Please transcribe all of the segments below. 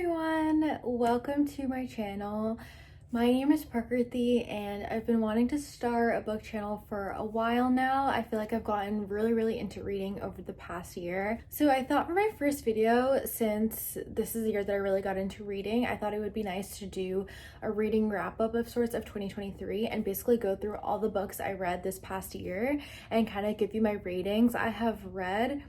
everyone, welcome to my channel. My name is Prakriti and I've been wanting to start a book channel for a while now. I feel like I've gotten really into reading over the past year. So I thought for my first video, since this is the year that I really got into reading, I thought it would be nice to do a reading wrap up of sorts of 2023 and basically go through all the books I read this past year and kind of give you my ratings. I have read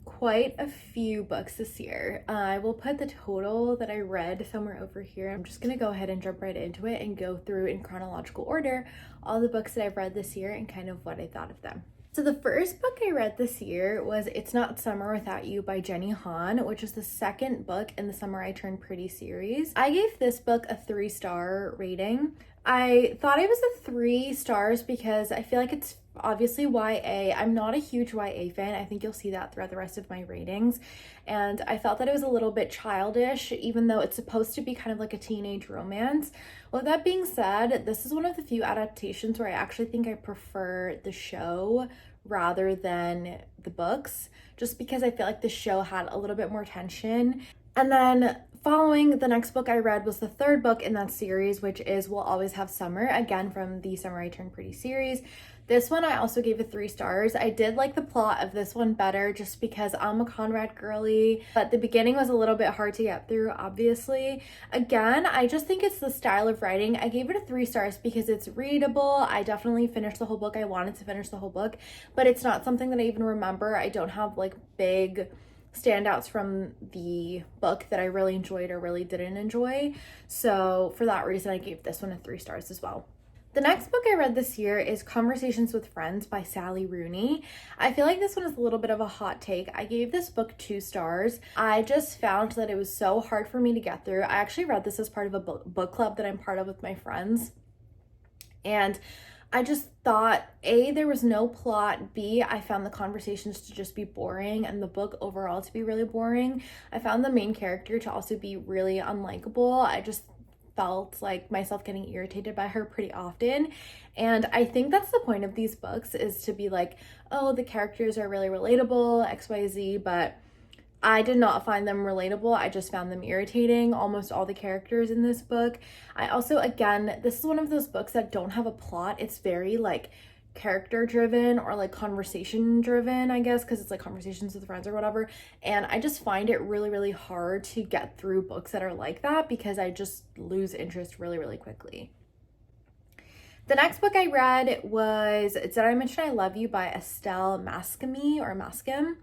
quite a few books this year. I will put the total that I read somewhere over here. I'm just gonna go ahead and jump right into it and go through in chronological order all the books that I've read this year and kind of what I thought of them. So the first book I read this year was It's Not Summer Without You by Jenny Han, which is the second book in the Summer I Turned Pretty series. I gave this book a 3-star rating. I thought it was a 3 stars because I feel like it's obviously YA. I'm not a huge YA fan. I think you'll see that throughout the rest of my ratings. And I felt that it was a little bit childish, even though it's supposed to be kind of like a teenage romance. With that being said, this is one of the few adaptations where I actually think I prefer the show rather than the books, just because I feel like the show had a little bit more tension. And then following, the next book I read was the third book in that series, which is We'll Always Have Summer, again from the Summer I Turned Pretty series. This one I also gave it 3 stars. I did like the plot of this one better just because I'm a Conrad girly, but the beginning was a little bit hard to get through, obviously. Again, I just think it's the style of writing. I gave it a 3 stars because it's readable. I definitely finished the whole book. I wanted to finish the whole book, but it's not something that I even remember. I don't have like big standouts from the book that I really enjoyed or really didn't enjoy. So for that reason, I gave this one a 3 stars as well. The next book I read this year is Conversations with Friends by Sally Rooney. I feel like this one is a little bit of a hot take. I gave this book 2 stars. I just found that it was so hard for me to get through. I actually read this as part of a book club that I'm part of with my friends. And I just thought, A, there was no plot, B, I found the conversations to just be boring and the book overall to be really boring. I found the main character to also be really unlikable. I just felt like myself getting irritated by her pretty often. And I think that's the point of these books, is to be like, oh, the characters are really relatable, XYZ, but I did not find them relatable. I just found them irritating, almost all the characters in this book. I also, again, this is one of those books that don't have a plot. It's very like character driven or like conversation driven, I guess, because it's like conversations with friends or whatever. And I just find it really hard to get through books that are like that because I just lose interest really quickly. The next book I read was Did I Mention I Love You by Estelle Mascam.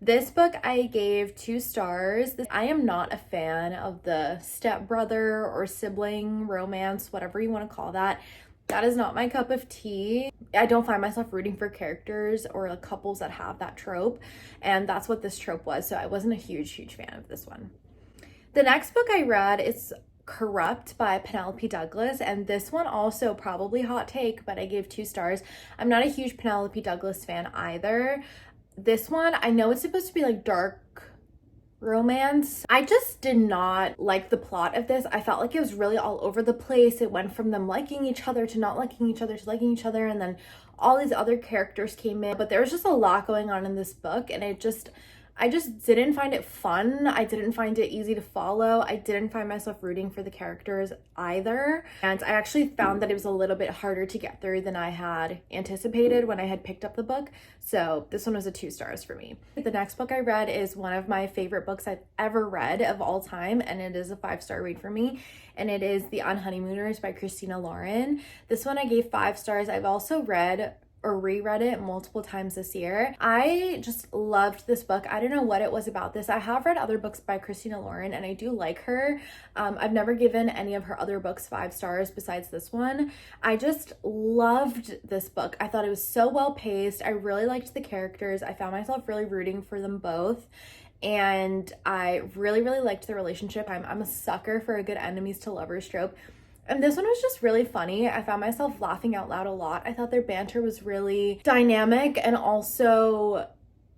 This book I gave 2 stars. I am not a fan of the stepbrother or sibling romance, whatever you want to call that. That is not my cup of tea. I don't find myself rooting for characters or like couples that have that trope, and that's what this trope was, so I wasn't a huge fan of this one. The next book I read is Corrupt by Penelope Douglas, and this one also probably hot take, but I gave 2 stars. I'm not a huge Penelope Douglas fan either. This one, I know it's supposed to be like dark romance. I just did not like the plot of this. I felt like it was really all over the place. It went from them liking each other to not liking each other to liking each other, and then all these other characters came in. But there was just a lot going on in this book, and I just didn't find it fun. I didn't find it easy to follow. I didn't find myself rooting for the characters either. And I actually found that it was a little bit harder to get through than I had anticipated when I had picked up the book. So this one was a 2 stars for me. The next book I read is one of my favorite books I've ever read of all time, and it is a 5-star read for me. And it is The Unhoneymooners by Christina Lauren. This one I gave 5 stars. I've also read or reread it multiple times this year. I just loved this book. I don't know what it was about this. I have read other books by Christina Lauren and I do like her. I've never given any of her other books 5 stars besides this one. I just loved this book. I thought it was so well paced. I really liked the characters. I found myself really rooting for them both. And I really liked the relationship. I'm a sucker for a good enemies to lovers trope. And this one was just really funny. I found myself laughing out loud a lot. I thought their banter was really dynamic and also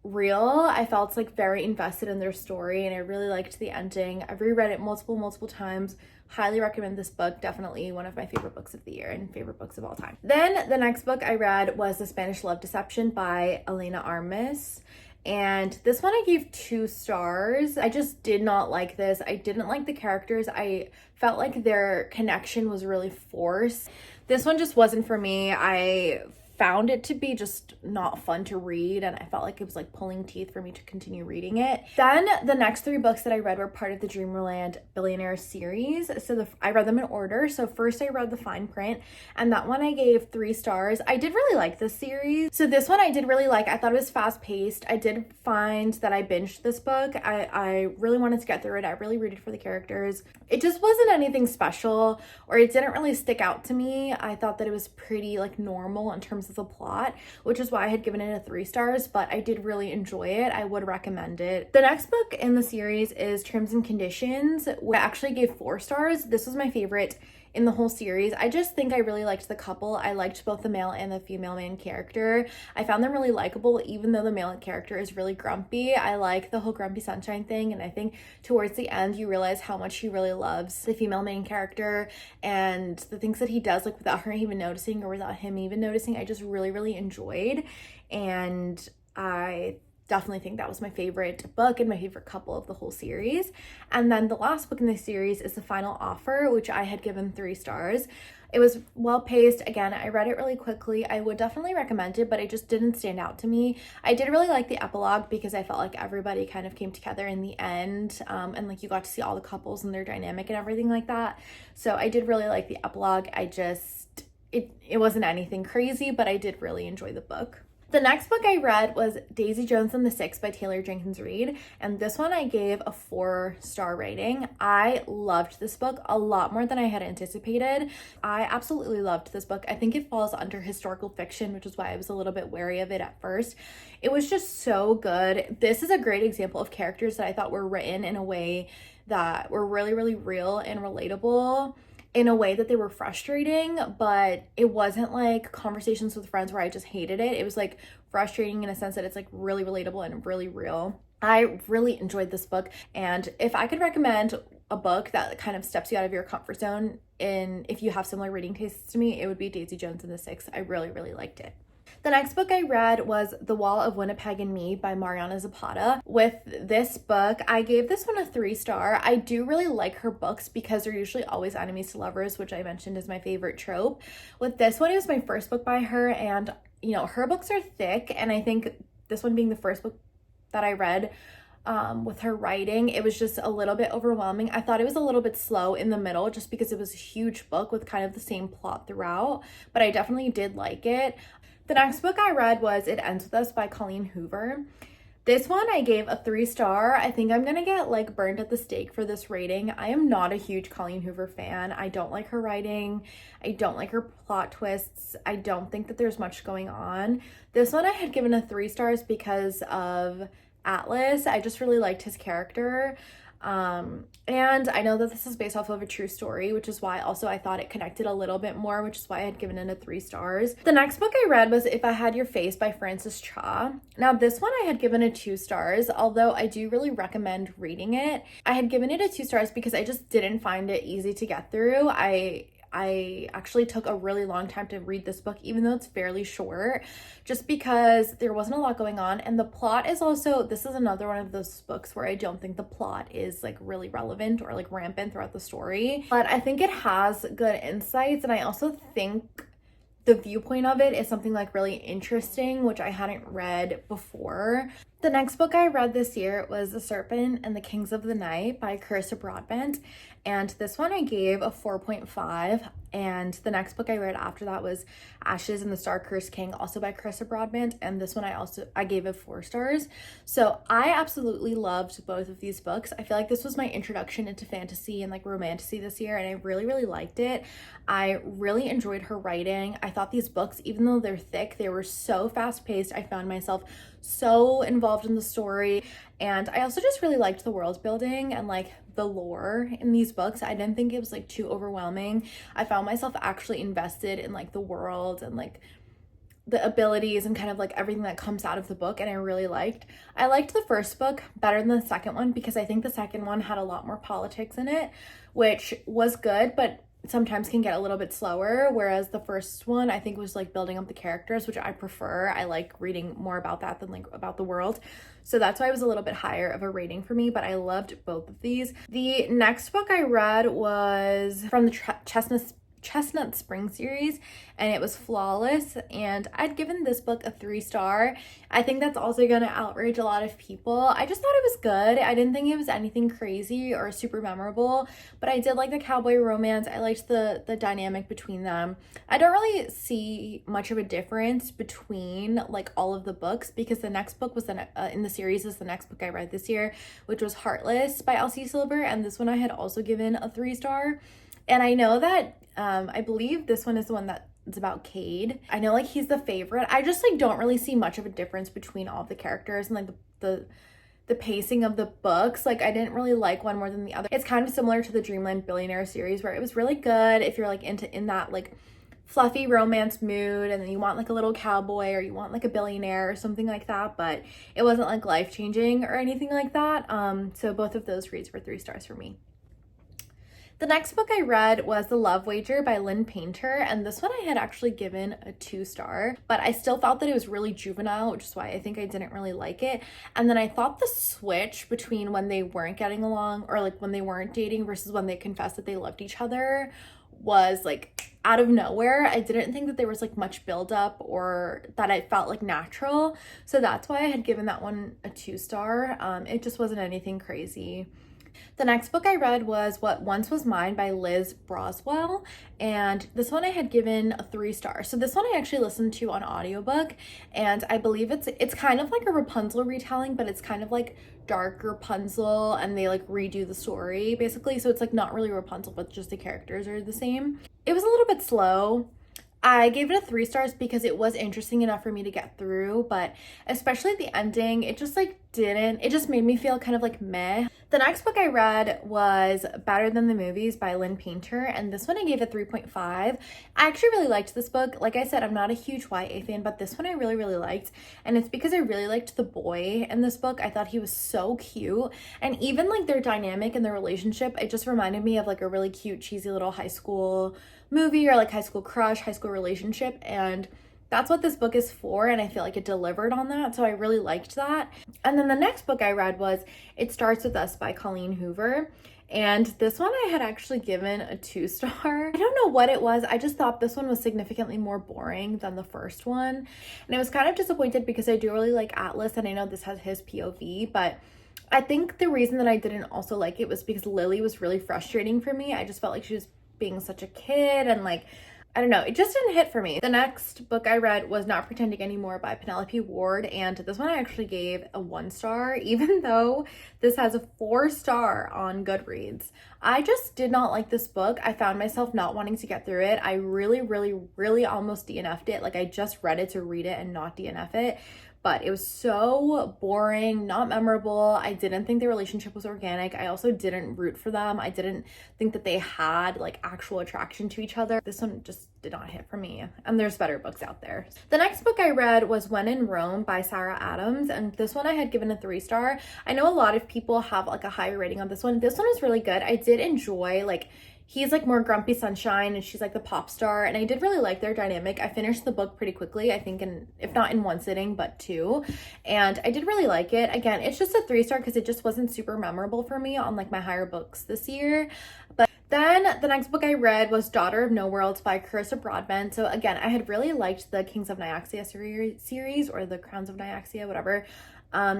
real. I felt like very invested in their story and I really liked the ending. I've reread it multiple times. Highly recommend this book. Definitely one of my favorite books of the year and favorite books of all time. Then the next book I read was The Spanish Love Deception by Elena Armas. And this one I gave 2 stars. I just did not like this. I didn't like the characters. I felt like their connection was really forced. This one just wasn't for me. I found it to be just not fun to read, and I felt like it was like pulling teeth for me to continue reading it. Then the next 3 books that I read were part of the Dreamland Billionaire series. So I read them in order. So first I read The Fine Print, and that one I gave 3 stars. I did really like this series. So this one I did really like. I thought it was fast paced. I did find that I binged this book. I really wanted to get through it. I really rooted for the characters. It just wasn't anything special, or it didn't really stick out to me. I thought that it was pretty like normal in terms of the plot, which is why I had given it a 3 stars, but I did really enjoy it. I would recommend it. The next book in the series is Terms and Conditions, which I actually gave 4 stars. This was my favorite in the whole series. I just think I really liked the couple. I liked both the male and the female main character. I found them really likable, even though the male character is really grumpy. I like the whole grumpy sunshine thing, and I think towards the end you realize how much he really loves the female main character and the things that he does, like without her even noticing or without him even noticing. I just really enjoyed, and I definitely think that was my favorite book and my favorite couple of the whole series. And then the last book in the series is The Final Offer, which I had given 3 stars. It was well paced. Again, I read it really quickly. I would definitely recommend it, but it just didn't stand out to me. I did really like the epilogue because I felt like everybody kind of came together in the end, and like you got to see all the couples and their dynamic and everything like that. So I did really like the epilogue. It wasn't anything crazy, but I did really enjoy the book. The next book I read was Daisy Jones and the Six by Taylor Jenkins Reid, and this one I gave a 4-star rating. I loved this book a lot more than I had anticipated. I absolutely loved this book. I think it falls under historical fiction, which is why I was a little bit wary of it at first. It was just so good. This is a great example of characters that I thought were written in a way that were really real and relatable, in a way that they were frustrating, but it wasn't like conversations with friends where I just hated it. It was like frustrating in a sense that it's like really relatable and really real. I really enjoyed this book, and if I could recommend a book that kind of steps you out of your comfort zone, and if you have similar reading tastes to me, it would be Daisy Jones and the Six. I really liked it. The next book I read was The Wall of Winnipeg and Me by Mariana Zapata. With this book, I gave this one a 3-star. I do really like her books because they're usually always enemies to lovers, which I mentioned is my favorite trope. With this one, it was my first book by her, and you know, her books are thick, and I think this one being the first book that I read with her writing, it was just a little bit overwhelming. I thought it was a little bit slow in the middle just because it was a huge book with kind of the same plot throughout, but I definitely did like it. The next book I read was It Ends With Us by Colleen Hoover. This one I gave a 3-star. I think I'm gonna get like burned at the stake for this rating. I am not a huge Colleen Hoover fan. I don't like her writing. I don't like her plot twists. I don't think that there's much going on. This one I had given a 3 stars because of Atlas. I just really liked his character. And I know that this is based off of a true story, which is why also I thought it connected a little bit more, which is why I had given it a 3 stars. The next book I read was If I Had Your Face by Frances Cha. Now this one I had given a 2 stars, although I do really recommend reading it. I had given it a 2 stars because I just didn't find it easy to get through. I actually took a really long time to read this book, even though it's fairly short, just because there wasn't a lot going on. And the plot is also, this is another one of those books where I don't think the plot is like really relevant or like rampant throughout the story, but I think it has good insights. And I also think the viewpoint of it is something like really interesting, which I hadn't read before. The next book I read this year was The Serpent and the Kings of the Night by Carissa Broadbent, and this one I gave a 4.5, and the next book I read after that was Ashes and the Star-Cursed King, also by Carissa Broadbent, and this one I gave it 4 stars. So I absolutely loved both of these books. I feel like this was my introduction into fantasy and like romantasy this year, and I really liked it. I really enjoyed her writing. I thought these books, even though they're thick, they were so fast-paced. I found myself so involved in the story, and I also just really liked the world building and like the lore in these books. I didn't think it was like too overwhelming. I found myself actually invested in like the world and like the abilities and kind of like everything that comes out of the book, and I liked the first book better than the second one because I think the second one had a lot more politics in it, which was good, but sometimes can get a little bit slower, whereas the first one I think was like building up the characters, which I prefer. I like reading more about that than like about the world. So that's why it was a little bit higher of a rating for me, but I loved both of these. The next book I read was from the Chestnut Spring series, and it was Flawless, and I'd given this book a 3-star. I think that's also gonna outrage a lot of people. I just thought it was good. I didn't think it was anything crazy or super memorable, but I did like the cowboy romance. I liked the dynamic between them. I don't really see much of a difference between like all of the books, because the next book was in the series is the next book I read this year, which was Heartless by Elsie Silber, and this one I had also given a 3-star. And I know that I believe this one is the one that it's about Cade. I know like he's the favorite. I just like don't really see much of a difference between all of the characters and like the pacing of the books. Like I didn't really like one more than the other. It's kind of similar to the Dreamland Billionaire series, where it was really good if you're like in that like fluffy romance mood, and then you want like a little cowboy or you want like a billionaire or something like that, but it wasn't like life-changing or anything like that. So both of those reads were 3 stars for me. The next book I read was The Love Wager by Lynn Painter, and this one I had actually given a 2-star, but I still felt that it was really juvenile, which is why I think I didn't really like it. And then I thought the switch between when they weren't getting along, or like when they weren't dating versus when they confessed that they loved each other, was like out of nowhere. I didn't think that there was like much buildup or that I felt like natural. So that's why I had given that one a 2-star. It just wasn't anything crazy. The next book I read was What Once Was Mine by Liz Broswell, and this one I had given a 3 stars. So this one I actually listened to on audiobook, and I believe it's kind of like a Rapunzel retelling, but it's kind of like dark Rapunzel, and they like redo the story basically. So it's like not really Rapunzel, but just the characters are the same. It was a little bit slow. I gave it a 3 stars because it was interesting enough for me to get through, but especially the ending, it just made me feel kind of like meh. The next book I read was Better Than the Movies by Lynn Painter, and this one I gave a 3.5. I actually really liked this book. Like I said, I'm not a huge YA fan, but this one I really, really liked, and it's because I really liked the boy in this book. I thought he was so cute, and even like their dynamic and their relationship, it just reminded me of like a really cute, cheesy little high school movie or like high school crush, high school relationship, and that's what this book is for, and I feel like it delivered on that, so I really liked that. And then the next book I read was It Starts With Us by Colleen Hoover, and this one I had actually given a 2-star. I don't know what it was, I just thought this one was significantly more boring than the first one, and I was kind of disappointed because I do really like Atlas, and I know this has his POV, but I think the reason that I didn't also like it was because Lily was really frustrating for me. I just felt like she was being such a kid, and like I don't know, it just didn't hit for me. The next book I read was Not Pretending Anymore by Penelope Ward, and this one I actually gave a 1 star, even though this has a 4-star on Goodreads. I just did not like this book. I found myself not wanting to get through it. I really, really, really almost DNF'd it. Like I just read it to read it and not DNF it. But it was so boring, not memorable. I didn't think the relationship was organic. I also didn't root for them. I didn't think that they had like actual attraction to each other. This one just did not hit for me, and there's better books out there. The next book I read was When in Rome by Sarah Adams, and this one I had given a 3-star. I know a lot of people have like a higher rating on this one. This one was really good. I did enjoy like he's like more grumpy sunshine and she's like the pop star, and I did really like their dynamic. I finished the book pretty quickly, I think if not in 1 sitting, but 2, and I did really like it. Again, it's just a 3-star because it just wasn't super memorable for me on like my higher books this year. But then the next book I read was Daughter of No Worlds by Carissa Broadbent. So again, I had really liked the Kings of Nyaxia series, or the Crowns of Nyaxia, whatever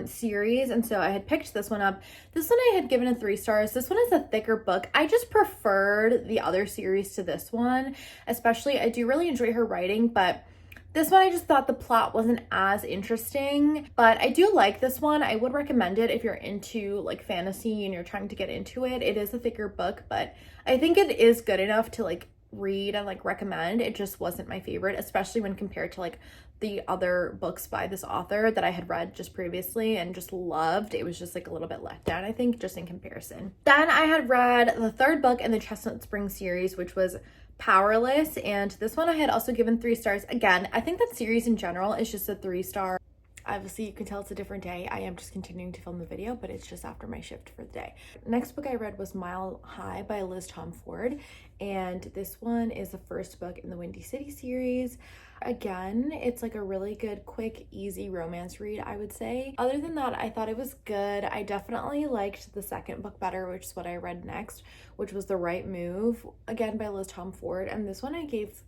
series, and so I had picked this one up. This one I had given a 3 stars. This one is a thicker book. I just preferred the other series to this one, especially I do really enjoy her writing, but this one I just thought the plot wasn't as interesting. But I do like this one. I would recommend it if you're into like fantasy and you're trying to get into it. It is a thicker book, but I think it is good enough to like read and like recommend. It just wasn't my favorite, especially when compared to like the other books by this author that I had read just previously and just loved. It was just like a little bit let down, I think, just in comparison. Then I had read the 3rd book in the Chestnut Spring series, which was Powerless, and this one I had also given 3 stars. Again, I think that series in general is just a 3-star. Obviously, you can tell it's a different day. I am just continuing to film the video, but it's just after my shift for the day. Next book I read was Mile High by Liz Tom Ford, and this one is the first book in the Windy City series. Again, it's like a really good, quick, easy romance read, I would say. Other than that, I thought it was good. I definitely liked the second book better, which is what I read next, which was The Right Move, again by Liz Tom Ford. And this one I gave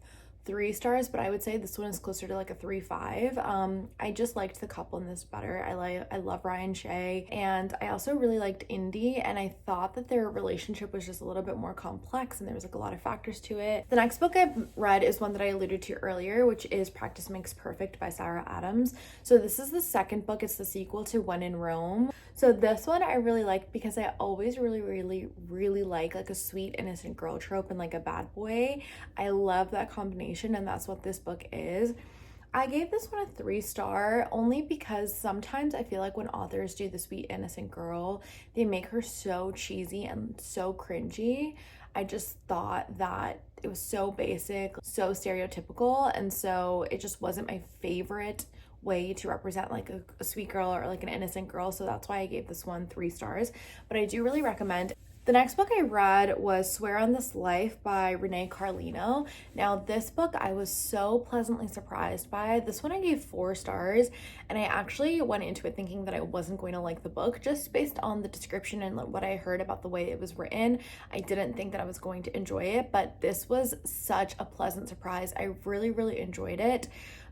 3 stars, but I would say this one is closer to like a 3.5. I just liked the couple in this better. I love Ryan Shay, and I also really liked Indy, and I thought that their relationship was just a little bit more complex and there was like a lot of factors to it. The next book I've read is one that I alluded to earlier, which is Practice Makes Perfect by Sarah Adams. So this is the second book. It's the sequel to When in Rome. So this one I really liked because I always really like a sweet innocent girl trope and like a bad boy. I love that combination, and that's what this book is. I gave this one a 3-star only because sometimes I feel like when authors do the sweet innocent girl, they make her so cheesy and so cringy. I just thought that it was so basic, so stereotypical, and so it just wasn't my favorite way to represent like a sweet girl or like an innocent girl. So that's why I gave this one 3 stars, but I do really recommend. The next book I read was Swear on This Life by Renee Carlino. Now this book I was so pleasantly surprised by. This one I gave 4 stars, and I actually went into it thinking that I wasn't going to like the book just based on the description and what I heard about the way it was written. I didn't think that I was going to enjoy it, but this was such a pleasant surprise. I really enjoyed it.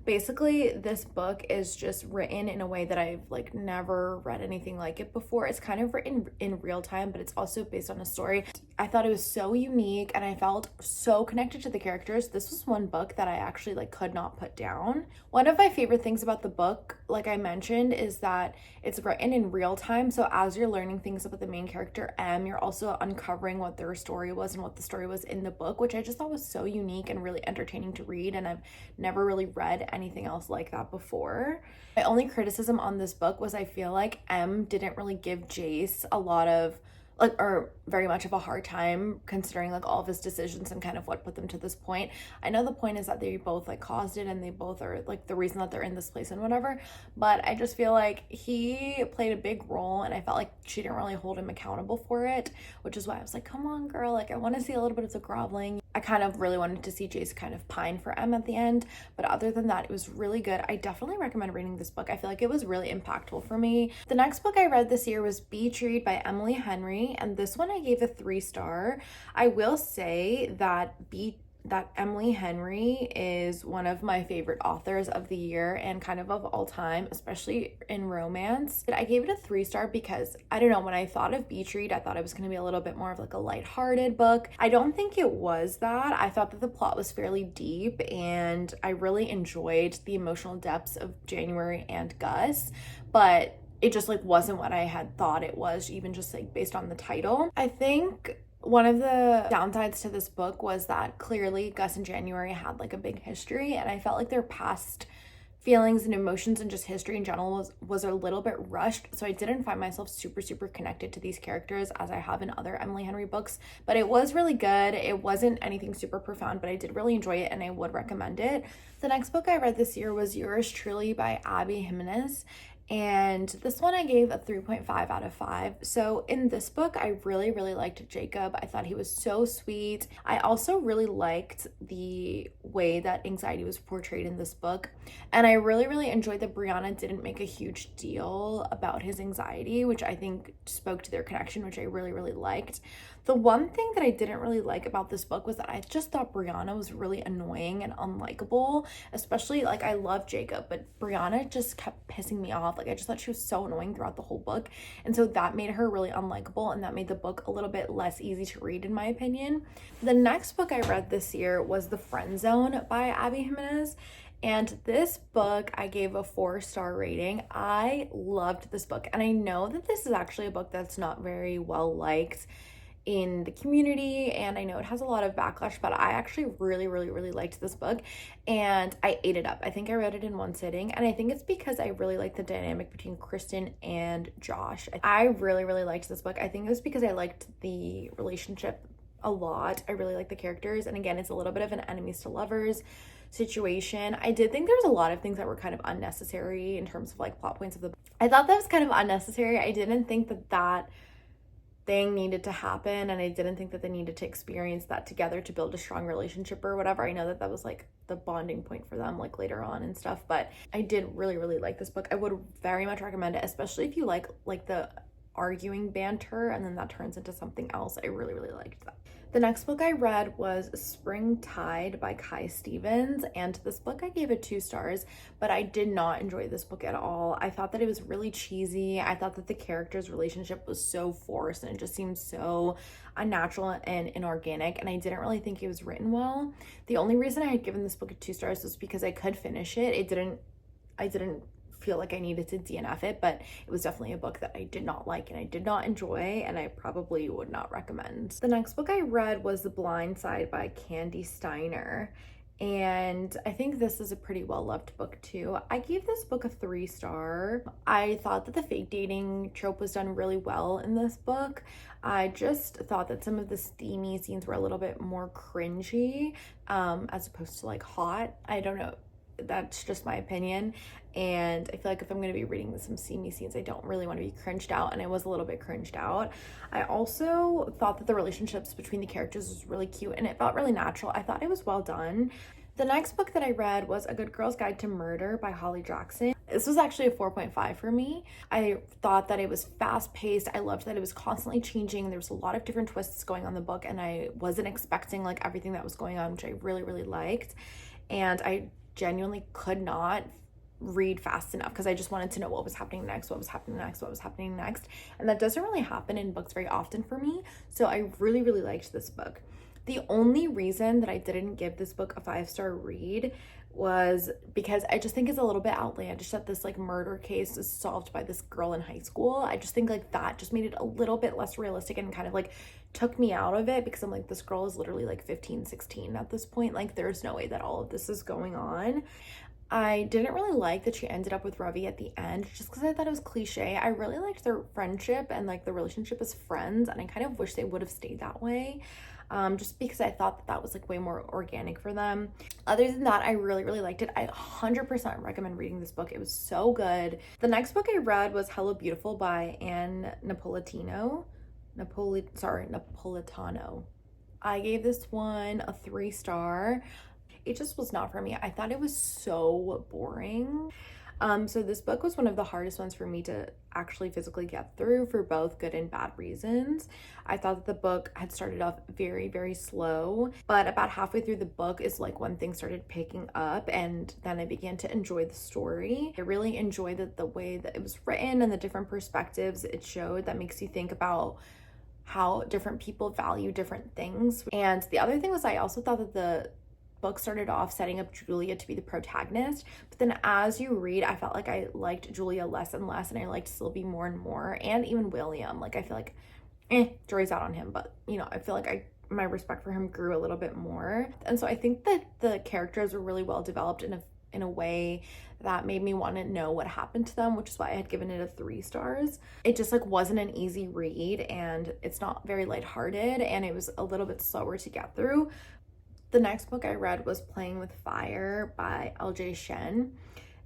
Basically, this book is just written in a way that I've like never read anything like it before. It's kind of written in real time, but it's also based on a story. I thought it was so unique and I felt so connected to the characters. This was one book that I actually like could not put down. One of my favorite things about the book, like I mentioned, is that it's written in real time. So as you're learning things about the main character, M, you're also uncovering what their story was and what the story was in the book, which I just thought was so unique and really entertaining to read. And I've never really read anything else like that before. My only criticism on this book was I feel like M didn't really give Jace a lot of or very much of a hard time considering like all of his decisions and kind of what put them to this point. I know the point is that they both like caused it and they both are like the reason that they're in this place and whatever, but I just feel like he played a big role and I felt like she didn't really hold him accountable for it, which is why I was like, come on girl, like I want to see a little bit of the groveling. I kind of really wanted to see Jace kind of pine for M at the end, but other than that, it was really good. I definitely recommend reading this book. I feel like it was really impactful for me. The next book I read this year was Beach Read by Emily Henry, and this one I gave a 3-star. I will say that Emily Henry is one of my favorite authors of the year and kind of all time, especially in romance. But I gave it a 3-star because, I don't know, when I thought of Beach Read, I thought it was going to be a little bit more of like a lighthearted book. I don't think it was that. I thought that the plot was fairly deep and I really enjoyed the emotional depths of January and Gus, but it just like wasn't what I had thought it was, even just like based on the title. I think one of the downsides to this book was that clearly Gus and January had like a big history, and I felt like their past feelings and emotions and just history in general was a little bit rushed. So I didn't find myself super connected to these characters as I have in other Emily Henry books, but it was really good. It wasn't anything super profound, but I did really enjoy it and I would recommend it. The next book I read this year was Yours Truly by Abby Jimenez. And this one I gave a 3.5 out of 5. So in this book, I really liked Jacob. I thought he was so sweet. I also really liked the way that anxiety was portrayed in this book. And I really enjoyed that Brianna didn't make a huge deal about his anxiety, which I think spoke to their connection, which I really liked. The one thing that I didn't really like about this book was that I just thought Brianna was really annoying and unlikable, especially like I love Jacob, but Brianna just kept pissing me off. Like I just thought she was so annoying throughout the whole book. And so that made her really unlikable and that made the book a little bit less easy to read in my opinion. The next book I read this year was The Friend Zone by Abby Jimenez. And this book I gave a 4-star rating. I loved this book. And I know that this is actually a book that's not very well liked in the community, and I know it has a lot of backlash, but I actually really liked this book and I ate it up. I think I read it in one sitting, and I think it's because I really like the dynamic between Kristen and Josh. I really liked this book. I think it was because I liked the relationship a lot. I really like the characters, and again, it's a little bit of an enemies to lovers situation. I did think there was a lot of things that were kind of unnecessary in terms of like plot points of the book. I thought that was kind of unnecessary. I didn't think that thing needed to happen, and I didn't think that they needed to experience that together to build a strong relationship or whatever. I know that was like the bonding point for them like later on and stuff, but I did really like this book. I would very much recommend it, especially if you like the arguing banter and then that turns into something else. I really liked that. The next book I read was Spring Tide by Kai Stevens, and this book I gave it 2 stars, but I did not enjoy this book at all. I thought that it was really cheesy. I thought that the characters' relationship was so forced and it just seemed so unnatural and inorganic, and I didn't really think it was written well. The only reason I had given this book 2 stars was because I could finish it. I didn't feel like I needed to DNF it, but it was definitely a book that I did not like and I did not enjoy, and I probably would not recommend. The next book I read was The Blind Side by Candy Steiner, and I think this is a pretty well-loved book too. I gave this book a 3-star. I thought that the fake dating trope was done really well in this book. I just thought that some of the steamy scenes were a little bit more cringy, as opposed to like hot. I don't know, that's just my opinion, and I feel like if I'm going to be reading some steamy scenes, I don't really want to be cringed out, and I was a little bit cringed out. I also thought that the relationships between the characters was really cute and it felt really natural. I thought it was well done. The next book that I read was A Good Girl's Guide to Murder by Holly Jackson. This was actually a 4.5 for me. I thought that it was fast-paced. I loved that it was constantly changing. There was a lot of different twists going on in the book, and I wasn't expecting like everything that was going on, which I really liked. And I genuinely could not read fast enough because I just wanted to know what was happening next, and that doesn't really happen in books very often for me. So I really liked this book. The only reason that I didn't give this book a 5-star read was because I just think it's a little bit outlandish that this like murder case is solved by this girl in high school. I just think like that just made it a little bit less realistic and kind of like took me out of it, because I'm like, this girl is literally like 15, 16 at this point. Like there's no way that all of this is going on. I didn't really like that she ended up with Ravi at the end, just because I thought it was cliche. I really liked their friendship and like the relationship as friends, and I kind of wish they would have stayed that way, just because I thought that was like way more organic for them. Other than that, I really liked it. I 100% recommend reading this book. It was so good. The next book I read was Hello Beautiful by Anne Napolitano. Napolitano. I gave this one a 3-star. It just was not for me. I thought it was so boring. So this book was one of the hardest ones for me to actually physically get through for both good and bad reasons. I thought that the book had started off very slow, but about halfway through the book is like when things started picking up, and then I began to enjoy the story. I really enjoyed the way that it was written and the different perspectives it showed that makes you think about how different people value different things. And the other thing was, I also thought that the book started off setting up Julia to be the protagonist, but then as you read, I felt like I liked Julia less and less, and I liked Sylvie more and more, and even William. Like I feel like jury's out on him, but you know, I feel like my respect for him grew a little bit more. And so I think that the characters were really well developed in a way that made me want to know what happened to them, which is why I had given it a 3 stars. It just like wasn't an easy read, and it's not very lighthearted, and it was a little bit slower to get through. The next book I read was Playing with Fire by LJ Shen.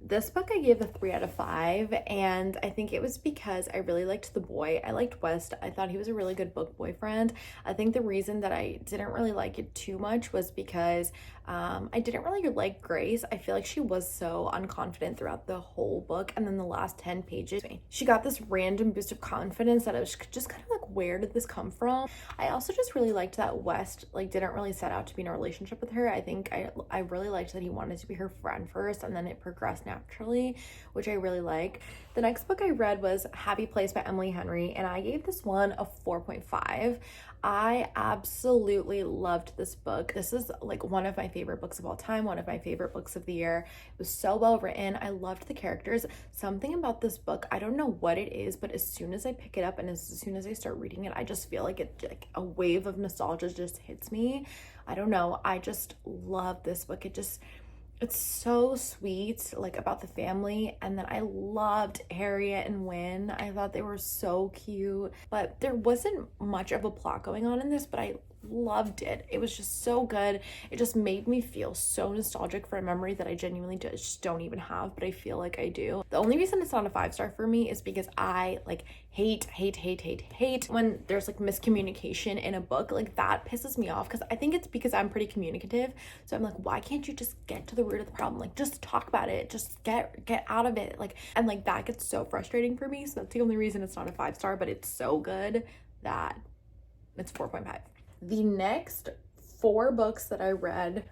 This book I gave a 3 out of 5, and I think it was because I really liked the boy. I liked West. I thought he was a really good book boyfriend. I think the reason that I didn't really like it too much was because I didn't really like Grace. I feel like she was so unconfident throughout the whole book, and then the last 10 pages, she got this random boost of confidence that I was just kind of like, where did this come from? I also just really liked that West like didn't really set out to be in a relationship with her. I think I really liked that he wanted to be her friend first, and then it progressed naturally, which I really like. The next book I read was Happy Place by Emily Henry, and I gave this one a 4.5. I absolutely loved this book. This is like one of my favorite books of all time, one of my favorite books of the year. It was so well written. I loved the characters. Something about this book, I don't know what it is, but as soon as I pick it up and as soon as I start reading it, I just feel like like a wave of nostalgia just hits me. I don't know. I just love this book. It's so sweet, like about the family. And then I loved Harriet and Wynne. I thought they were so cute, but there wasn't much of a plot going on in this, but I loved it. It was just so good. It just made me feel so nostalgic for a memory that I genuinely just don't even have, but I feel like I do. The only reason it's not a 5-star for me is because I like hate when there's like miscommunication in a book. Like that pisses me off, because I think it's because I'm pretty communicative. So I'm like, why can't you just get to the root of the problem? Like, just talk about it, just get out of it. Like, and like that gets so frustrating for me. So that's the only reason it's not a 5-star, but it's so good that it's 4.5. The next 4 books that I read,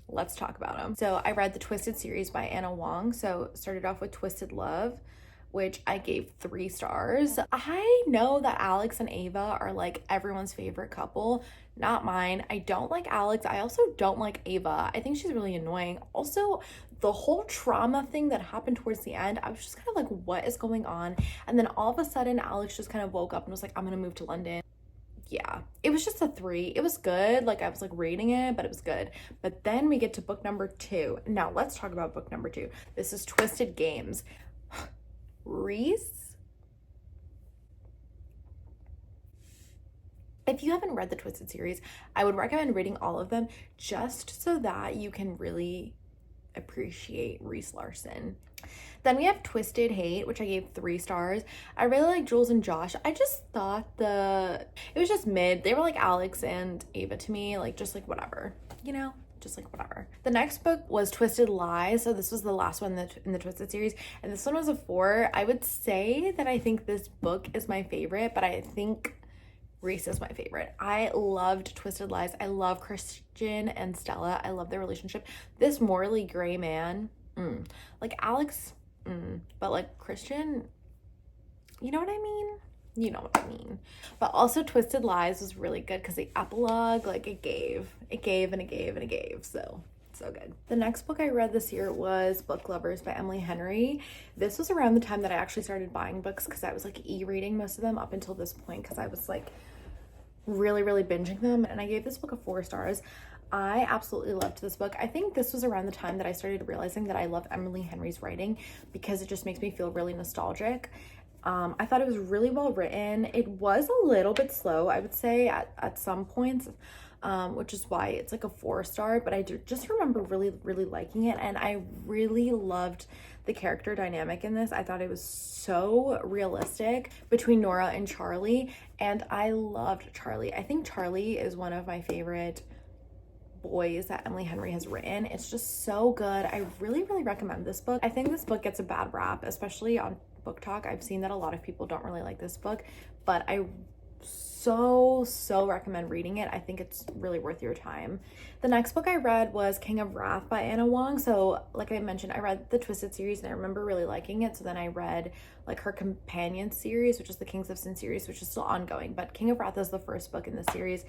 let's talk about them. So I read the Twisted series by Anna Wong. So started off with Twisted Love, which I gave 3 stars. I know that Alex and Ava are like everyone's favorite couple, not mine. I don't like Alex. I also don't like Ava. I think she's really annoying. Also, the whole trauma thing that happened towards the end, I was just kind of like, what is going on? And then all of a sudden, Alex just kind of woke up and was like, I'm gonna move to London. Yeah, it was just a 3. It was good. Like, I was like rating it, but it was good. But then we get to book number 2. Now let's talk about book number 2. This is Twisted Games. Reese, if you haven't read the Twisted series, I would recommend reading all of them just so that you can really appreciate Reese Larson. Then we have Twisted Hate, which I gave 3 stars. I really like Jules and Josh. I just thought it was just mid. They were like Alex and Ava to me, like just like whatever, you know? Just like whatever. The next book was Twisted Lies. So this was the last one in the Twisted series, and this one was a 4. I would say that I think this book is my favorite, but I think Reese is my favorite. I loved Twisted Lies. I love Christian and Stella. I love their relationship. This morally gray man, like Alex, but like Christian, you know what I mean? You know what I mean. But also Twisted Lies was really good because the epilogue, like it gave. So good. The next book I read this year was Book Lovers by Emily Henry. This was around the time that I actually started buying books, because I was like e-reading most of them up until this point, because I was like really binging them, and I gave this book a 4 stars. I absolutely loved this book. I think this was around the time that I started realizing that I love Emily Henry's writing, because it just makes me feel really nostalgic. I thought it was really well written. It was a little bit slow, I would say, at some points, which is why it's like a 4 star, but I just remember really liking it, and I really loved the character dynamic in this. I thought it was so realistic between Nora and Charlie, and I loved Charlie. I think Charlie is one of my favorite boys that Emily Henry has written. It's just so good. I really recommend this book. I think this book gets a bad rap, especially on Book Talk. I've seen that a lot of people don't really like this book, but I so recommend reading it. I think it's really worth your time. The next book I read was King of Wrath by Anna Wong. So like I mentioned, I read the Twisted series and I remember really liking it. So then I read like her companion series, which is the Kings of Sin series, which is still ongoing, but King of Wrath is the first book in the series,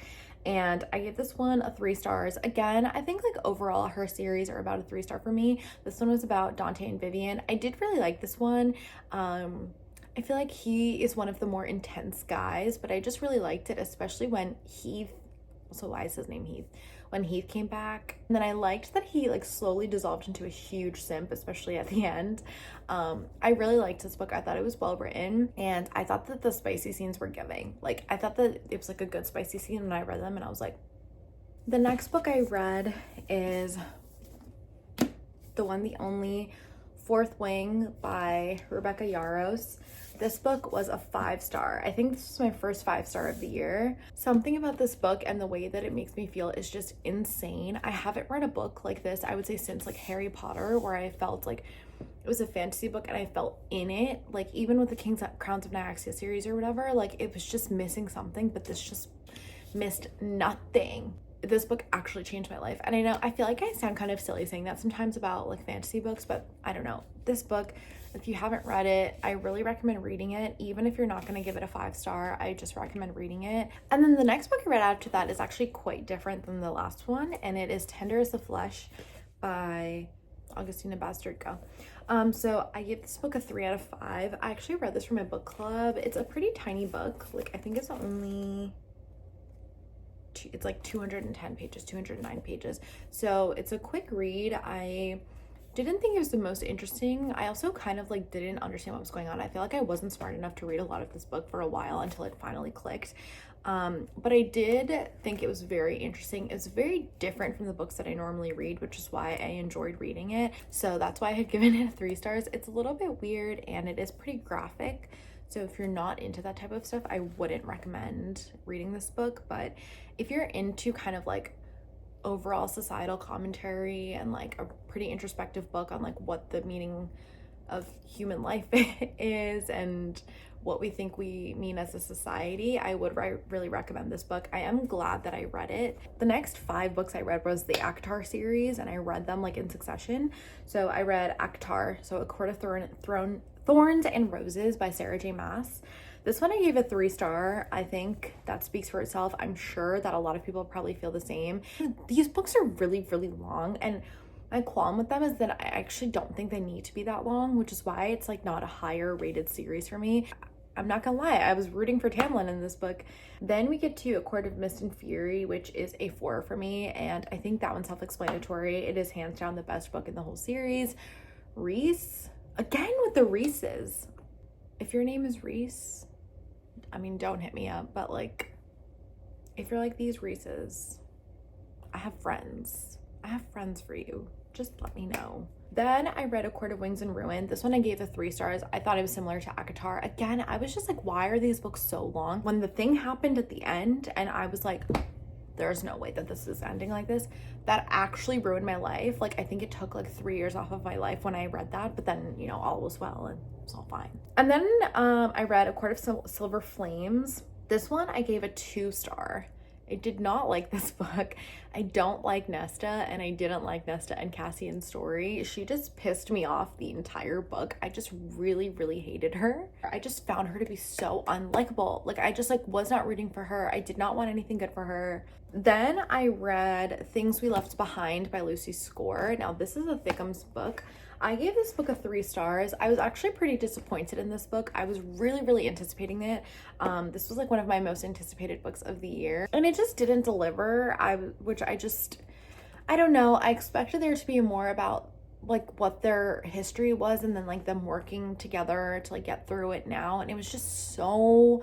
and I gave this one a 3 stars. Again, I think like overall her series are about a 3 star for me. This one was about Dante and Vivian. I did really like this one. I feel like he is one of the more intense guys, but I just really liked it, especially when Heath, so why is his name Heath? When Heath came back. And then I liked that he like slowly dissolved into a huge simp, especially at the end. I really liked this book. I thought it was well written, and I thought that the spicy scenes were giving. Like, I thought that it was like a good spicy scene when I read them, and I was like. The next book I read is The One, the Only, Fourth Wing by Rebecca Yarros. This book was a 5 star. I think this was my first 5 star of the year. Something about this book and the way that it makes me feel is just insane. I haven't read a book like this, I would say, since like Harry Potter, where I felt like it was a fantasy book and I felt in it. Like, even with the Crowns of Nyaxia series or whatever, like it was just missing something, but this just missed nothing. This book actually changed my life. And I know, I feel like I sound kind of silly saying that sometimes about like fantasy books, but I don't know. This book, if you haven't read it, I really recommend reading it. Even if you're not going to give it a 5 star, I just recommend reading it. And then the next book I read after that is actually quite different than the last one, and it is Tender as the Flesh by Augustina Bazterko. So I gave this book a 3 out of 5. I actually read this for my book club. It's a pretty tiny book. Like, I think it's only... it's like 210 pages, 209 pages. So it's a quick read. I didn't think it was the most interesting. I also kind of like didn't understand what was going on. I feel like I wasn't smart enough to read a lot of this book for a while until it finally clicked. But I did think it was very interesting. It's very different from the books that I normally read, which is why I enjoyed reading it. So that's why I had given it 3 stars. It's a little bit weird and it is pretty graphic. So if you're not into that type of stuff, I wouldn't recommend reading this book. But if you're into kind of like overall societal commentary and like a pretty introspective book on like what the meaning of human life is and what we think we mean as a society, I would really recommend this book. I am glad that I read it. The next 5 books I read was the ACOTAR series, and I read them like in succession. So I read ACOTAR, so A Court of Thorns and Roses by Sarah J Maas. This one I gave a 3 star. I think that speaks for itself. I'm sure that a lot of people probably feel the same. These books are really, really long, and my qualm with them is that I actually don't think they need to be that long, which is why it's like not a higher rated series for me. I'm not gonna lie, I was rooting for Tamlin in this book. Then we get to A Court of Mist and Fury, which is a 4 for me, and I think that one's self-explanatory. It is hands down the best book in the whole series. Reese, again with the Reeses. If your name is Reese, I mean, don't hit me up, but like, if you're like these Reeses, I have friends. I have friends for you. Just let me know. Then I read A Court of Wings and Ruin. This one I gave 3 stars. I thought it was similar to ACOTAR. Again, I was just like, why are these books so long? When the thing happened at the end and I was like, there's no way that this is ending like this, that actually ruined my life. Like, I think it took like 3 years off of my life when I read that, but then, you know, all was well and it was all fine. And then I read A Court of Silver Flames. This one I gave a 2 star. I did not like this book. I don't like Nesta, and I didn't like Nesta and Cassian's story. She just pissed me off the entire book. I just really, really hated her. I just found her to be so unlikable. Like, I just like was not rooting for her. I did not want anything good for her. Then I read Things We Left Behind by Lucy Score. Now, this is a Thickums book. I gave this book a 3 stars. I was actually pretty disappointed in this book. I was really, really anticipating it. This was like one of my most anticipated books of the year, and it just didn't deliver. I don't know. I expected there to be more about like what their history was and then like them working together to like get through it now, and it was just so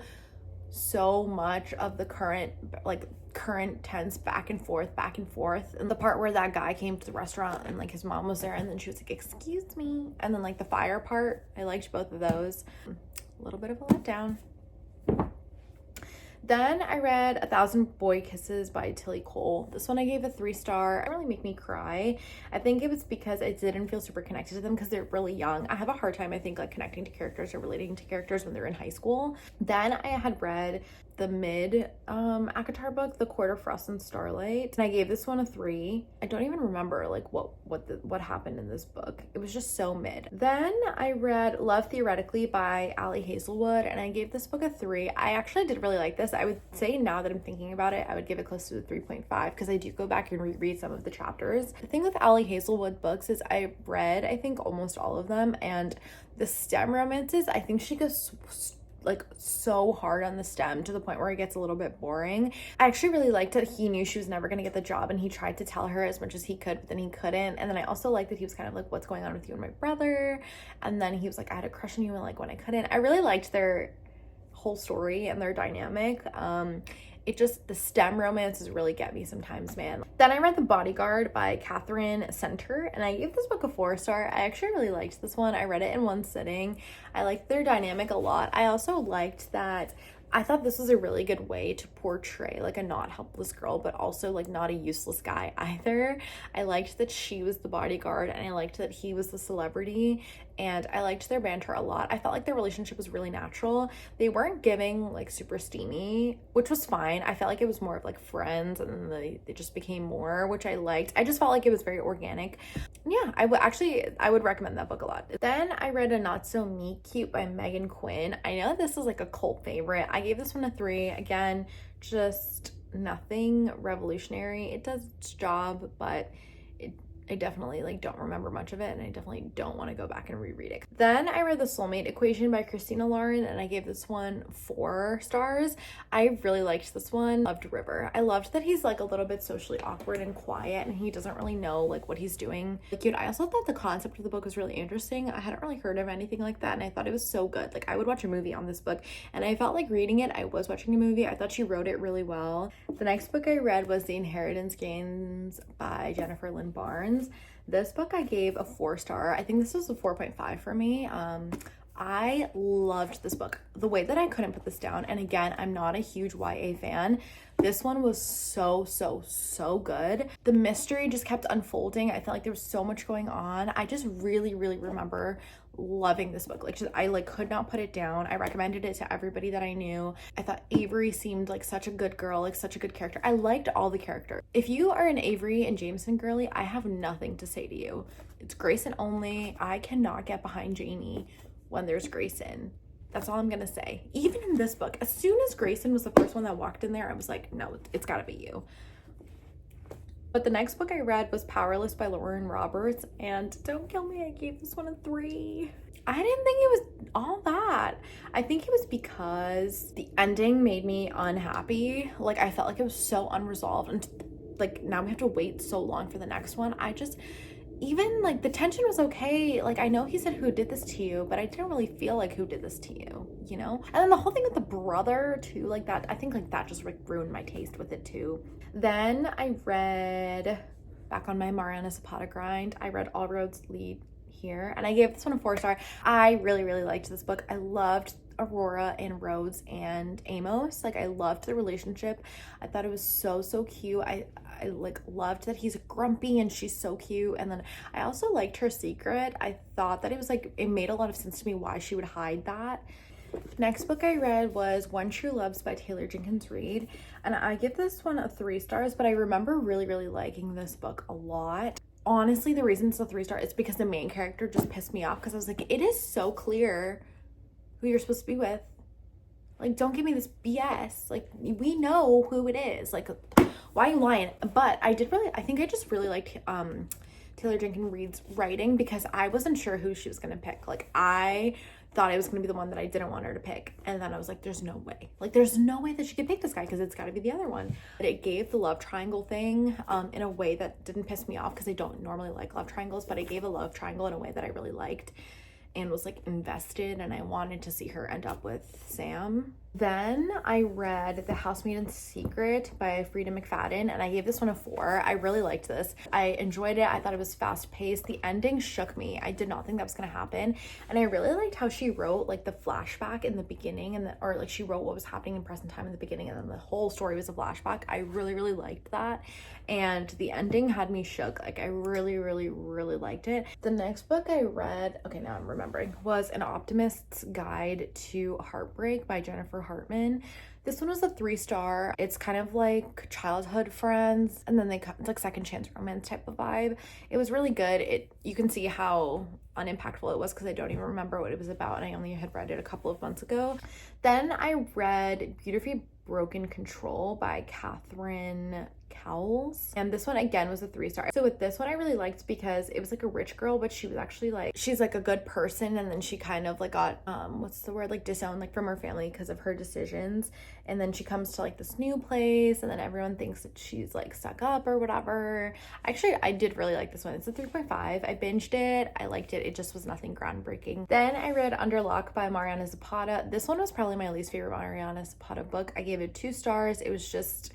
much of the current tense back and forth, and the part where that guy came to the restaurant and like his mom was there and then she was like, excuse me, and then like the fire part, I liked both of those. A little bit of a letdown. Then I read A Thousand Boy Kisses by Tilly Cole. This one I gave a 3 star. It didn't really make me cry. I think it was because I didn't feel super connected to them because they're really young. I have a hard time, I think, like connecting to characters or relating to characters when they're in high school. Then I had read the mid ACOTAR book, The Court of Frost and Starlight, and I gave this one a 3. I don't even remember like what happened in this book. It was just so mid. Then I read Love Theoretically by Ali Hazelwood, and I gave this book a 3. I actually did really like this. I would say now that I'm thinking about it, I would give it close to a 3.5 because I do go back and reread some of the chapters. The thing with Ali Hazelwood books is I read, I think, almost all of them, and the STEM romances, I think she goes like so hard on the STEM to the point where it gets a little bit boring. I actually really liked that he knew she was never going to get the job and he tried to tell her as much as he could, but then he couldn't. And then I also liked that he was kind of like, what's going on with you and my brother? And then he was like, I had a crush on you, and like when I couldn't. I really liked their whole story and their dynamic. It just, the STEM romances really get me sometimes, man. Then I read The Bodyguard by Catherine Center, and I gave this book a 4 star. I actually really liked this one. I read it in one sitting. I liked their dynamic a lot. I also liked that I thought this was a really good way to portray like a not helpless girl, but also like not a useless guy either. I liked that she was the bodyguard, and I liked that he was the celebrity, and I liked their banter a lot. I felt like their relationship was really natural. They weren't giving like super steamy, which was fine. I felt like it was more of like friends, and then they just became more, which I liked. I just felt like it was very organic. Yeah, I would recommend that book a lot. Then I read A Not So Me Cute by Megan Quinn. I know this is like a cult favorite. I gave this one a 3. Again, just nothing revolutionary. It does its job, but I definitely like don't remember much of it, and I definitely don't want to go back and reread it. Then I read The Soulmate Equation by Christina Lauren, and I gave this one 4 stars. I really liked this one. Loved River. I loved that he's like a little bit socially awkward and quiet, and he doesn't really know like what he's doing. Like, I also thought the concept of the book was really interesting. I hadn't really heard of anything like that, and I thought it was so good. Like, I would watch a movie on this book, and I felt like reading it, I was watching a movie. I thought she wrote it really well. The next book I read was The Inheritance Games by Jennifer Lynn Barnes. This book I gave a 4 star. I think this was a 4.5 for me. I loved this book. The way that I couldn't put this down, and again, I'm not a huge YA fan, this one was so good. The mystery just kept unfolding. I felt like there was so much going on. I just really remember loving this book. Like, I like could not put it down. I recommended it to everybody that I knew. I thought Avery seemed like such a good girl, like such a good character. I liked all the characters. If you are an Avery and Jameson girly, I have nothing to say to you. It's Grayson only. I cannot get behind Janie when there's Grayson. That's all I'm gonna say. Even in this book, as soon as Grayson was the first one that walked in there, I was like, no, it's gotta be you. But the next book I read was Powerless by Lauren Roberts, and don't kill me, I gave this one a 3. I didn't think it was all that. I think it was because the ending made me unhappy. Like, I felt like it was so unresolved, and like now we have to wait so long for the next one. Even like the tension was okay. Like, I know he said who did this to you, but I didn't really feel like who did this to you, you know? And then the whole thing with the brother too, like that, I think like that just like ruined my taste with it too. Then I read, back on my Mariana Zapata grind, I read All Roads Lead Here, and I gave this one a 4 star. I really liked this book. I loved Aurora and Rhodes and Amos. Like, I loved the relationship. I thought it was so cute. I like loved that he's grumpy and she's so cute. And then I also liked her secret. I thought that it was like, it made a lot of sense to me why she would hide that. Next book I read was One True Loves by Taylor Jenkins Reid, and I give this one a 3 stars, but I remember really liking this book a lot. Honestly, the reason it's a 3 star is because the main character just pissed me off, because I was like, it is so clear who you're supposed to be with. Like, don't give me this BS. Like, we know who it is. Like, why are you lying? But I think I just really liked Taylor Jenkins Reid's writing, because I wasn't sure who she was going to pick. Like, I thought it was going to be the one that I didn't want her to pick. And then I was like, there's no way. Like, there's no way that she could pick this guy, because it's got to be the other one. But it gave the love triangle thing in a way that didn't piss me off, because I don't normally like love triangles, but it gave a love triangle in a way that I really liked and was like invested, and I wanted to see her end up with Sam. Then I read The Housemaid's Secret by Frida McFadden, and I gave this one a 4. I really liked this. I enjoyed it. I thought it was fast paced. The ending shook me. I did not think that was gonna happen, and I really liked how she wrote like the flashback in the beginning, or like she wrote what was happening in present time in the beginning, and then the whole story was a flashback. I really liked that, and the ending had me shook. Like, I really liked it. The next book I read, okay, now I'm remembering, was An Optimist's Guide to Heartbreak by Jennifer Hartman. This one was a 3 star. It's kind of like childhood friends, and then it's like second chance romance type of vibe. It was really good. You can see how unimpactful it was, because I don't even remember what it was about, and I only had read it a couple of months ago. Then I read Beautifully Broken Control by Catherine Cowles, and this one again was a 3 star. So with this one I really liked, because it was like a rich girl, but she was actually like, she's like a good person, and then she kind of like got what's the word, like disowned like from her family because of her decisions, and then she comes to like this new place, and then everyone thinks that she's like stuck up or whatever. Actually, I did really like this one. It's a 3.5. I binged it. I liked it. It just was nothing groundbreaking. Then I read Under Lock by Mariana Zapata. This one was probably my least favorite Mariana Zapata book. I gave it 2 stars. It was just,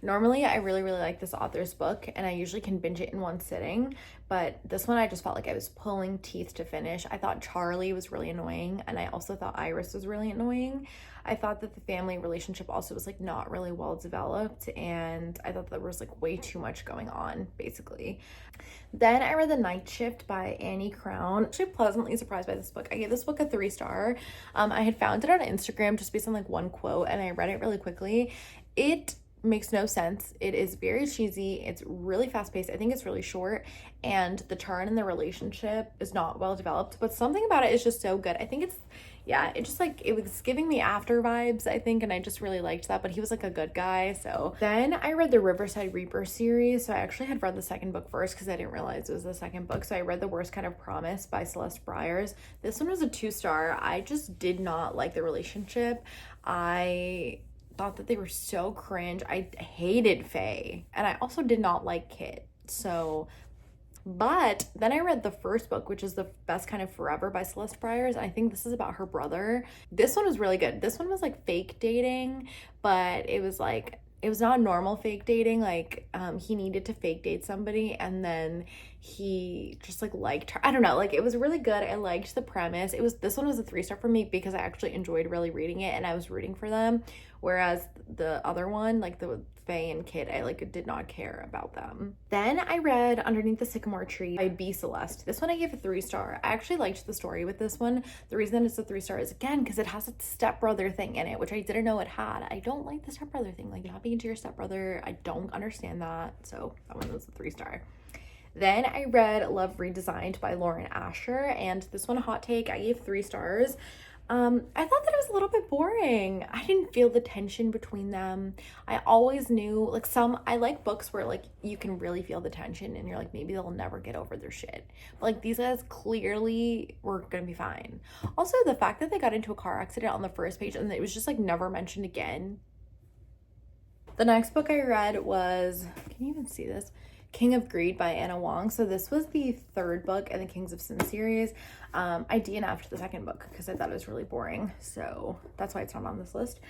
normally I really like this author's book, and I usually can binge it in one sitting, but this one I just felt like I was pulling teeth to finish. I thought Charlie was really annoying, and I also thought Iris was really annoying. I thought that the family relationship also was like not really well developed, and I thought there was like way too much going on, basically. Then I read The Night Shift by Annie Crown. Actually pleasantly surprised by this book. I gave this book a 3 star. I had found it on Instagram just based on like one quote, and I read it really quickly. It makes no sense. It is very cheesy. It's really fast paced. I think it's really short, and the turn in the relationship is not well developed, but something about it is just so good. I think it's, yeah, it just like, it was giving me After vibes, I think, and I just really liked that. But he was like a good guy. So then I read the Riverside Reaper series. So I actually had read the second book first because I didn't realize it was the second book. So I read The Worst Kind of Promise by Celeste Byers. This one was a 2-star. I just did not like the relationship. I thought that they were so cringe. I hated Faye, and I also did not like Kit. So, but then I read the first book, which is The Best Kind of Forever by Celeste Byers. And I think this is about her brother. This one was really good. This one was like fake dating, but it was like, it was not normal fake dating. Like, he needed to fake date somebody, and then he just like liked her. I don't know, like, it was really good. I liked the premise. This one was a 3-star for me because I actually enjoyed really reading it and I was rooting for them, whereas the other one, like the Faye and Kit, I like did not care about them. Then I read Underneath the Sycamore Tree by B. Celeste. This one I gave a 3-star. I actually liked the story with this one. The reason it's a 3-star is, again, because it has a stepbrother thing in it, which I didn't know it had. I don't like the stepbrother thing, like not being to your stepbrother. I don't understand that. So that one was a 3-star. Then I read Love Redesigned by Lauren Asher, and this one, hot take, I gave 3 stars. I thought that it was a little bit boring. I didn't feel the tension between them. I always knew, like, I like books where like you can really feel the tension and you're like, maybe they'll never get over their shit. But like, these guys clearly were gonna be fine. Also, the fact that they got into a car accident on the first page and it was just like never mentioned again. The next book I read was, can you even see this? King of Greed by Anna Wong. So this was the 3rd book in the Kings of Sin series. I DNF'd the 2nd book because I thought it was really boring. So that's why it's not on this list.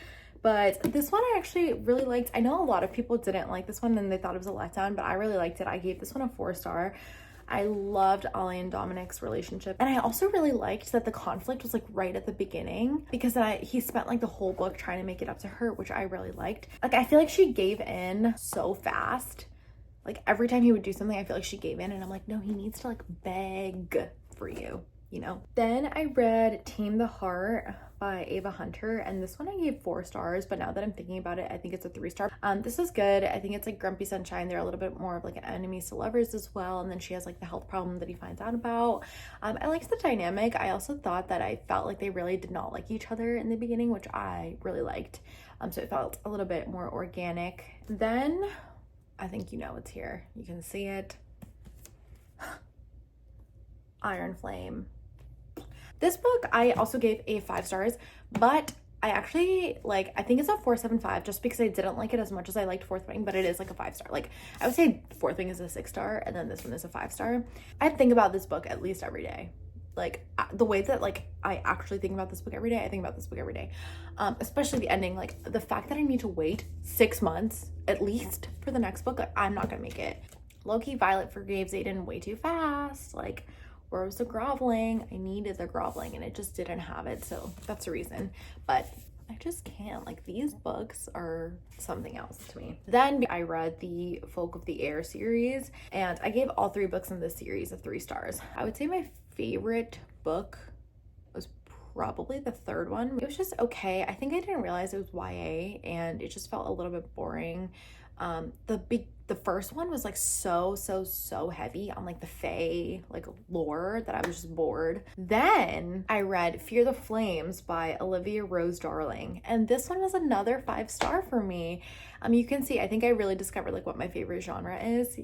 But this one I actually really liked. I know a lot of people didn't like this one and they thought it was a letdown, but I really liked it. I gave this one a 4-star. I loved Ollie and Dominic's relationship. And I also really liked that the conflict was like right at the beginning, because he spent like the whole book trying to make it up to her, which I really liked. Like, I feel like she gave in so fast. Like, every time he would do something, I feel like she gave in, and I'm like, no, he needs to like beg for you, you know? Then I read Tame the Heart by Ava Hunter, and this one I gave 4 stars, but now that I'm thinking about it, I think it's a 3-star. This is good. I think it's like Grumpy Sunshine. They're a little bit more of like an enemies to lovers as well, and then she has like the health problem that he finds out about. I liked the dynamic. I also thought that I felt like they really did not like each other in the beginning, which I really liked. So it felt a little bit more organic. Then I think you know it's here. You can see it. Iron Flame. This book I also gave a 5 stars, but I actually like, I think it's a 4.75 just because I didn't like it as much as I liked Fourth Wing, but it is like a 5-star. Like, I would say Fourth Wing is a 6-star and then this one is a 5-star. I think about this book at least every day. Like, the way that like I actually think about this book every day, I think about this book every day. Especially the ending, like the fact that I need to wait 6 months at least for the next book. Like, I'm not gonna make it. Low-key, Violet forgave Xaden way too fast. Like, where was the groveling? I needed the groveling and it just didn't have it, so that's the reason. But I just can't. Like, these books are something else to me. Then I read the Folk of the Air series, and I gave all 3 books in this series a 3 stars. I would say my favorite book was probably the 3rd one. It was just okay. I think I didn't realize it was YA and it just felt a little bit boring. The first one was like so heavy on like the Fae like lore that I was just bored. Then I read Fear the Flames by Olivia Rose Darling, and this one was another 5-star for me. You can see, I think I really discovered like what my favorite genre is,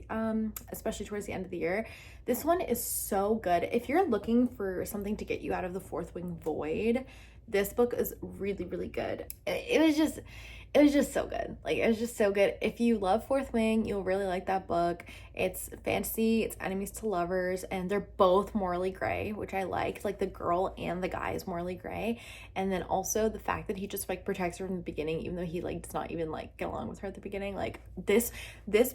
especially towards the end of the year. This one is so good. If you're looking for something to get you out of the Fourth Wing void, this book is really good. It was just so good. Like, it was just so good. If you love Fourth Wing, you'll really like that book. It's fantasy, it's enemies to lovers, and they're both morally gray, which I liked. Like, the girl and the guy is morally gray. And then also the fact that he just like protects her from the beginning, even though he like does not even like get along with her at the beginning. Like, this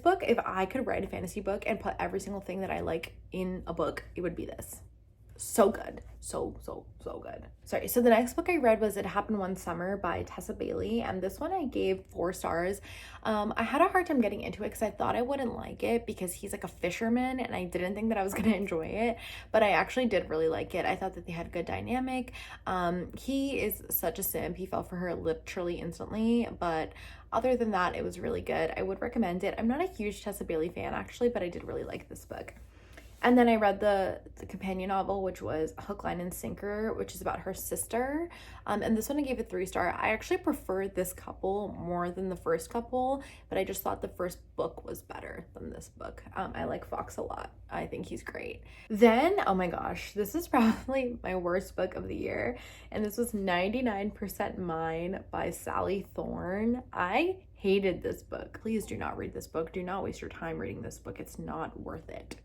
book, if I could write a fantasy book and put every single thing that I like in a book, it would be this. So good. So good. Sorry. So the next book I read was It Happened One Summer by Tessa Bailey, and this one I gave 4 stars. I had a hard time getting into it because I thought I wouldn't like it because he's like a fisherman and I didn't think that I was going to enjoy it, but I actually did really like it. I thought that they had a good dynamic. He is such a simp. He fell for her literally instantly, but other than that, it was really good. I would recommend it. I'm not a huge Tessa Bailey fan actually, but I did really like this book. And then I read the companion novel, which was Hook, Line, and Sinker, which is about her sister. And this one I gave a 3-star. I actually preferred this couple more than the first couple, but I just thought the first book was better than this book. I like Fox a lot. I think he's great. Then, oh my gosh, this is probably my worst book of the year. And this was 99% Mine by Sally Thorne. I hated this book. Please do not read this book. Do not waste your time reading this book. It's not worth it.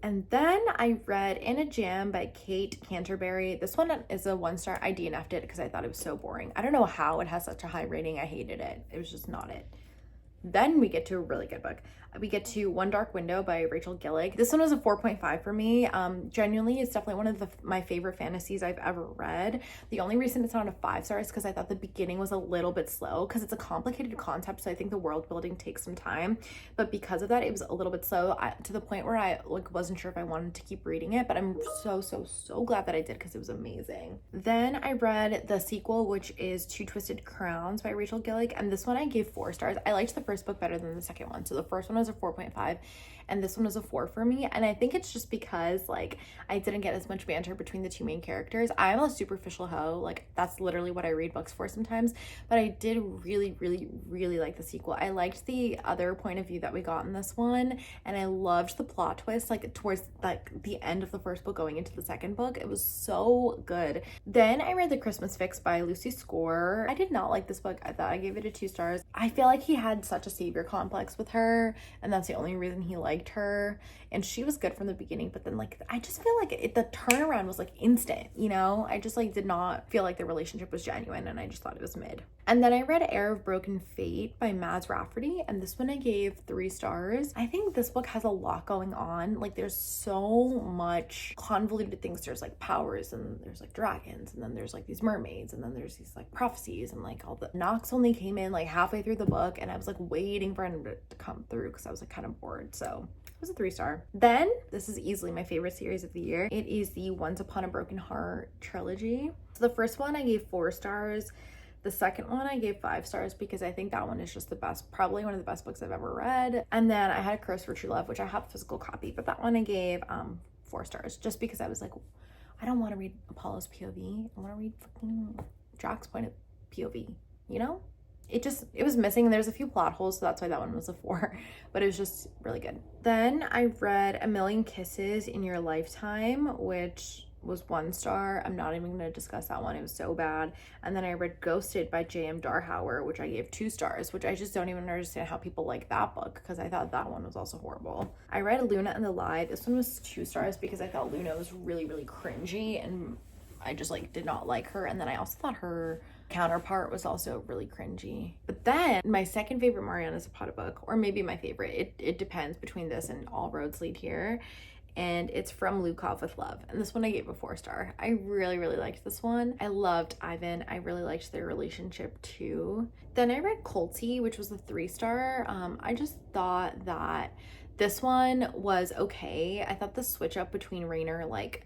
And then I read In a Jam by Kate Canterbury. This one is a 1-star. I DNF'd it because I thought it was so boring. I don't know how it has such a high rating. I hated it. It was just not it. Then we get to a really good book. We get to One Dark Window by Rachel Gillig. This one was a 4.5 for me. Genuinely, it's definitely one of my favorite fantasies I've ever read. The only reason it's not a 5-star is because I thought the beginning was a little bit slow because it's a complicated concept, so I think the world building takes some time. But because of that, it was a little bit slow to the point where I wasn't sure if I wanted to keep reading it, but I'm so glad that I did because it was amazing. Then I read the sequel, which is Two Twisted Crowns by Rachel Gillig, and this one I gave 4 stars. I liked the first book better than the second one. So the first one was a 4.5 and this one was a 4 for me. And I think it's just because like I didn't get as much banter between the two main characters. I'm a superficial hoe. Like that's literally what I read books for sometimes. But I did really like the sequel. I liked the other point of view that we got in this one. And I loved the plot twist like towards like the end of the first book going into the second book. It was so good. Then I read The Christmas Fix by Lucy Score. I did not like this book. I thought I gave it a 2 stars. I feel like he had such a savior complex with her, and that's the only reason he liked her. And she was good from the beginning, but then like I just feel like the turnaround was like instant, you know? I just like did not feel like the relationship was genuine, and I just thought it was mid. And then I read Heir of Broken Fate by Mads Rafferty, and this one I gave 3 stars. I think this book has a lot going on. Like there's so much convoluted things. There's like powers, and there's like dragons, and then there's like these mermaids, and then there's these like prophecies, and like all the Knox only came in like halfway through the book, and I was like waiting for him to come through because I was like kind of bored. So it was a 3-star. Then this is easily my favorite series of the year. It is the Once Upon a Broken Heart trilogy. So the first one I gave 4 stars. The second one I gave 5 stars because I think that one is just the best, probably one of the best books I've ever read. And then I had A Curse for True Love, which I have a physical copy, but that one I gave 4 stars just because I was like, I don't want to read Apollo's POV. I want to read fucking Jack's point of POV, you know? It was missing. There's a few plot holes, so that's why that one was a 4, but it was just really good. Then I read A Million Kisses in Your Lifetime, which was 1 star. I'm not even going to discuss that one. It was so bad. And then I read Ghosted by J.M. Darhauer, which I gave 2 stars, which I just don't even understand how people like that book because I thought that one was also horrible. I read Luna and the Lie. This one was 2 stars because I thought Luna was really cringy, and I just like did not like her. And then I also thought her counterpart was also really cringy. But then my second favorite Mariana Zapata book, or maybe my favorite, it depends between this and All Roads Lead Here, and it's From Lukov with Love, and this one I gave a 4 star. I really liked this one. I loved Ivan. I really liked their relationship too. Then I read Colty, which was a 3 star. I just thought that this one was okay. I thought the switch up between Rainer like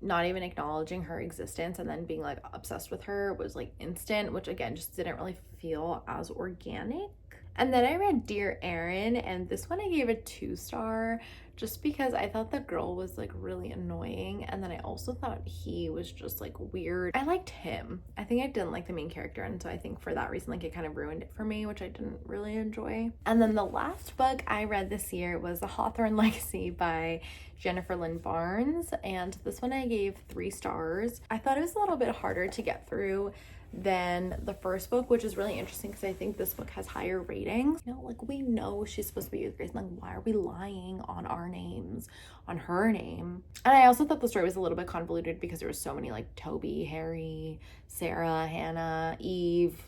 not even acknowledging her existence and then being like obsessed with her was like instant, which again just didn't really feel as organic. And then I read Dear Erin, and this one I gave a 2 star just because I thought the girl was like really annoying, and then I also thought he was just like weird. I liked him. I think I didn't like the main character, and so I think for that reason like it kind of ruined it for me, which I didn't really enjoy. And then the last book I read this year was The Hawthorne Legacy by Jennifer Lynn Barnes, and this one I gave 3 stars. I thought it was a little bit harder to get through than the first book, which is really interesting because I think this book has higher ratings. You know, like we know she's supposed to be with Grace, and like why are we lying on our names, on her name? And I also thought the story was a little bit convoluted because there was so many like Toby, Harry, Sarah, Hannah, Eve,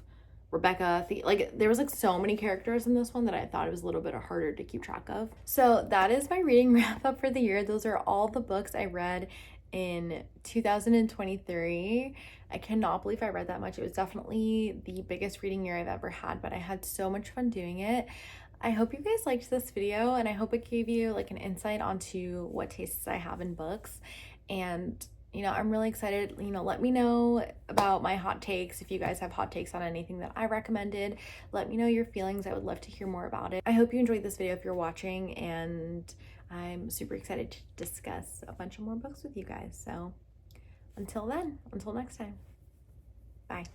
Rebecca, like there was like so many characters in this one that I thought it was a little bit harder to keep track of. So that is my reading wrap up for the year. Those are all the books I read in 2023. I cannot believe I read that much. It was definitely the biggest reading year I've ever had, but I had so much fun doing it. I hope you guys liked this video, and I hope it gave you like an insight onto what tastes I have in books. And you know, I'm really excited. You know, let me know about my hot takes. If you guys have hot takes on anything that I recommended, let me know your feelings. I would love to hear more about it. I hope you enjoyed this video if you're watching, and I'm super excited to discuss a bunch of more books with you guys. So until then, until next time, bye.